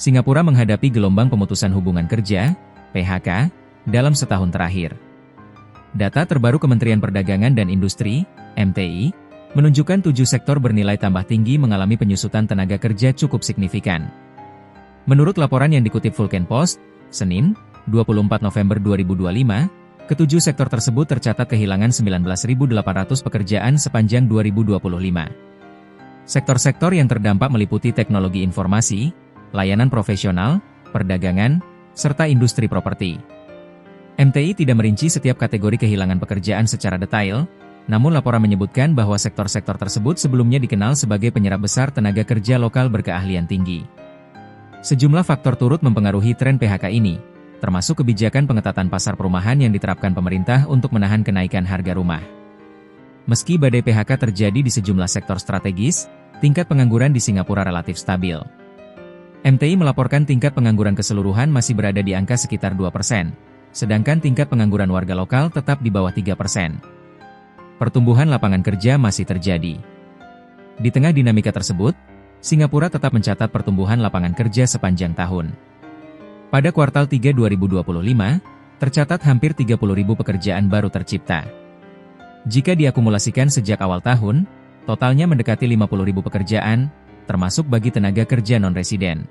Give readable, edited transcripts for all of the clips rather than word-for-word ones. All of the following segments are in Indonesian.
Singapura menghadapi gelombang pemutusan hubungan kerja, PHK, dalam setahun terakhir. Data terbaru Kementerian Perdagangan dan Industri, MTI, menunjukkan 7 sektor bernilai tambah tinggi mengalami penyusutan tenaga kerja cukup signifikan. Menurut laporan yang dikutip Vulcan Post, Senin, 24 November 2025, ketujuh sektor tersebut tercatat kehilangan 19.800 pekerjaan sepanjang 2025. Sektor-sektor yang terdampak meliputi teknologi informasi, layanan profesional, perdagangan, serta industri properti. MTI tidak merinci setiap kategori kehilangan pekerjaan secara detail, namun laporan menyebutkan bahwa sektor-sektor tersebut sebelumnya dikenal sebagai penyerap besar tenaga kerja lokal berkeahlian tinggi. Sejumlah faktor turut mempengaruhi tren PHK ini, termasuk kebijakan pengetatan pasar perumahan yang diterapkan pemerintah untuk menahan kenaikan harga rumah. Meski badai PHK terjadi di sejumlah sektor strategis, tingkat pengangguran di Singapura relatif stabil. MTI melaporkan tingkat pengangguran keseluruhan masih berada di angka sekitar 2%, sedangkan tingkat pengangguran warga lokal tetap di bawah 3%. Pertumbuhan lapangan kerja masih terjadi. Di tengah dinamika tersebut, Singapura tetap mencatat pertumbuhan lapangan kerja sepanjang tahun. Pada kuartal 3 2025, tercatat hampir 30.000 pekerjaan baru tercipta. Jika diakumulasikan sejak awal tahun, totalnya mendekati 50.000 pekerjaan, termasuk bagi tenaga kerja non-residen.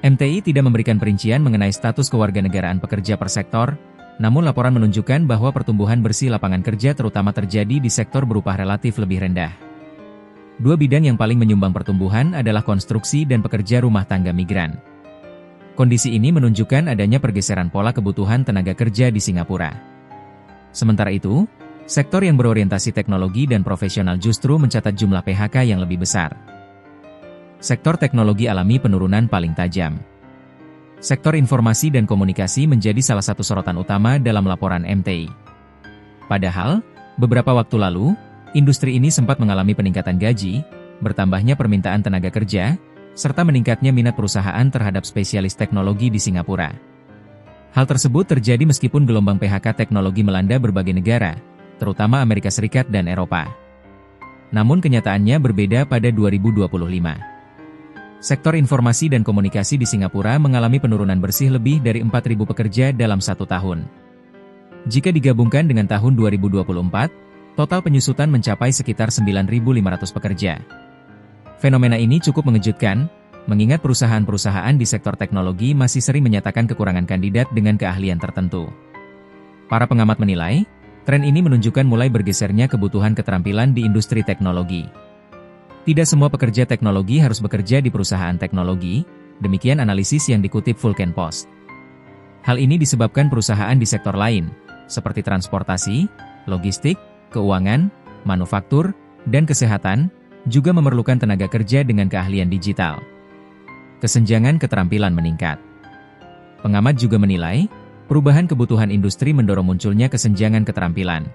MTI tidak memberikan perincian mengenai status kewarganegaraan pekerja per sektor, namun laporan menunjukkan bahwa pertumbuhan bersih lapangan kerja terutama terjadi di sektor berupah relatif lebih rendah. Dua bidang yang paling menyumbang pertumbuhan adalah konstruksi dan pekerja rumah tangga migran. Kondisi ini menunjukkan adanya pergeseran pola kebutuhan tenaga kerja di Singapura. Sementara itu, sektor yang berorientasi teknologi dan profesional justru mencatat jumlah PHK yang lebih besar. Sektor teknologi alami penurunan paling tajam. Sektor informasi dan komunikasi menjadi salah satu sorotan utama dalam laporan MTI. Padahal, beberapa waktu lalu, industri ini sempat mengalami peningkatan gaji, bertambahnya permintaan tenaga kerja, serta meningkatnya minat perusahaan terhadap spesialis teknologi di Singapura. Hal tersebut terjadi meskipun gelombang PHK teknologi melanda berbagai negara, terutama Amerika Serikat dan Eropa. Namun kenyataannya berbeda pada 2025. Sektor informasi dan komunikasi di Singapura mengalami penurunan bersih lebih dari 4.000 pekerja dalam satu tahun. Jika digabungkan dengan tahun 2024, total penyusutan mencapai sekitar 9.500 pekerja. Fenomena ini cukup mengejutkan, mengingat perusahaan-perusahaan di sektor teknologi masih sering menyatakan kekurangan kandidat dengan keahlian tertentu. Para pengamat menilai, tren ini menunjukkan mulai bergesernya kebutuhan keterampilan di industri teknologi. Tidak semua pekerja teknologi harus bekerja di perusahaan teknologi, demikian analisis yang dikutip Vulcan Post. Hal ini disebabkan perusahaan di sektor lain, seperti transportasi, logistik, keuangan, manufaktur, dan kesehatan, juga memerlukan tenaga kerja dengan keahlian digital. Kesenjangan keterampilan meningkat. Pengamat juga menilai, perubahan kebutuhan industri mendorong munculnya kesenjangan keterampilan.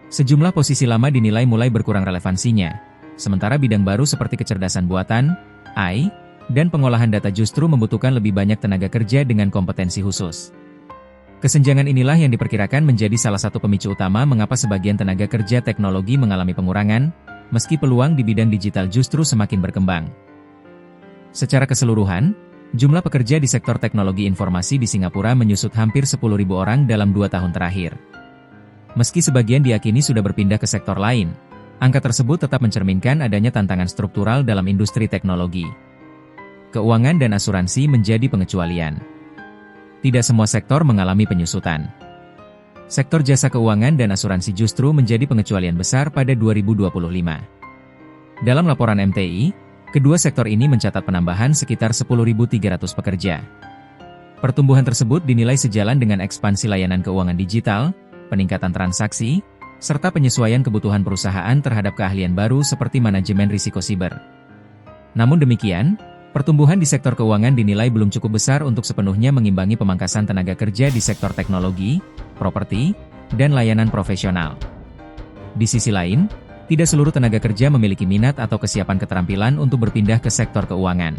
Sejumlah posisi lama dinilai mulai berkurang relevansinya, sementara bidang baru seperti kecerdasan buatan, AI, dan pengolahan data justru membutuhkan lebih banyak tenaga kerja dengan kompetensi khusus. Kesenjangan inilah yang diperkirakan menjadi salah satu pemicu utama mengapa sebagian tenaga kerja teknologi mengalami pengurangan, meski peluang di bidang digital justru semakin berkembang. Secara keseluruhan, jumlah pekerja di sektor teknologi informasi di Singapura menyusut hampir 10.000 orang dalam 2 tahun terakhir. Meski sebagian diyakini sudah berpindah ke sektor lain, angka tersebut tetap mencerminkan adanya tantangan struktural dalam industri teknologi. Keuangan dan asuransi menjadi pengecualian. Tidak semua sektor mengalami penyusutan. Sektor jasa keuangan dan asuransi justru menjadi pengecualian besar pada 2025. Dalam laporan MTI, kedua sektor ini mencatat penambahan sekitar 10.300 pekerja. Pertumbuhan tersebut dinilai sejalan dengan ekspansi layanan keuangan digital, peningkatan transaksi, serta penyesuaian kebutuhan perusahaan terhadap keahlian baru seperti manajemen risiko siber. Namun demikian, pertumbuhan di sektor keuangan dinilai belum cukup besar untuk sepenuhnya mengimbangi pemangkasan tenaga kerja di sektor teknologi, properti, dan layanan profesional. Di sisi lain, tidak seluruh tenaga kerja memiliki minat atau kesiapan keterampilan untuk berpindah ke sektor keuangan.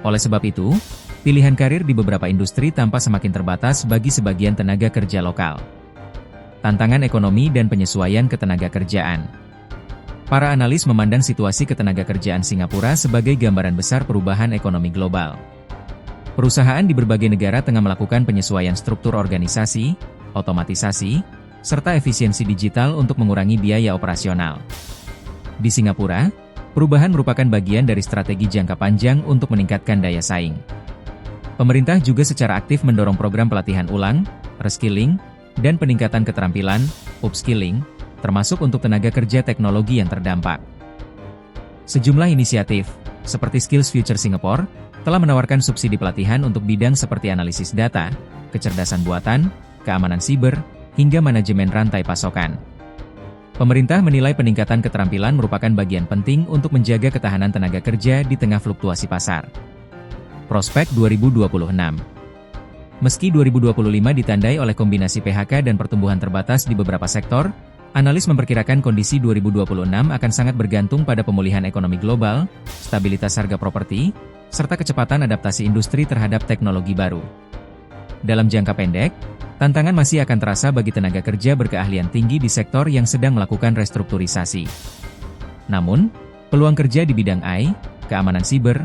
Oleh sebab itu, pilihan karir di beberapa industri tampak semakin terbatas bagi sebagian tenaga kerja lokal. Tantangan ekonomi dan penyesuaian ketenaga kerjaan. Para analis memandang situasi ketenagakerjaan Singapura sebagai gambaran besar perubahan ekonomi global. Perusahaan di berbagai negara tengah melakukan penyesuaian struktur organisasi, otomatisasi, serta efisiensi digital untuk mengurangi biaya operasional. Di Singapura, perubahan merupakan bagian dari strategi jangka panjang untuk meningkatkan daya saing. Pemerintah juga secara aktif mendorong program pelatihan ulang, reskilling, dan peningkatan keterampilan, upskilling, termasuk untuk tenaga kerja teknologi yang terdampak. Sejumlah inisiatif, seperti Skills Future Singapore, telah menawarkan subsidi pelatihan untuk bidang seperti analisis data, kecerdasan buatan, keamanan siber, hingga manajemen rantai pasokan. Pemerintah menilai peningkatan keterampilan merupakan bagian penting untuk menjaga ketahanan tenaga kerja di tengah fluktuasi pasar. Prospek 2026. Meski 2025 ditandai oleh kombinasi PHK dan pertumbuhan terbatas di beberapa sektor, analis memperkirakan kondisi 2026 akan sangat bergantung pada pemulihan ekonomi global, stabilitas harga properti, serta kecepatan adaptasi industri terhadap teknologi baru. Dalam jangka pendek, tantangan masih akan terasa bagi tenaga kerja berkeahlian tinggi di sektor yang sedang melakukan restrukturisasi. Namun, peluang kerja di bidang AI, keamanan siber,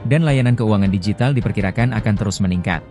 dan layanan keuangan digital diperkirakan akan terus meningkat.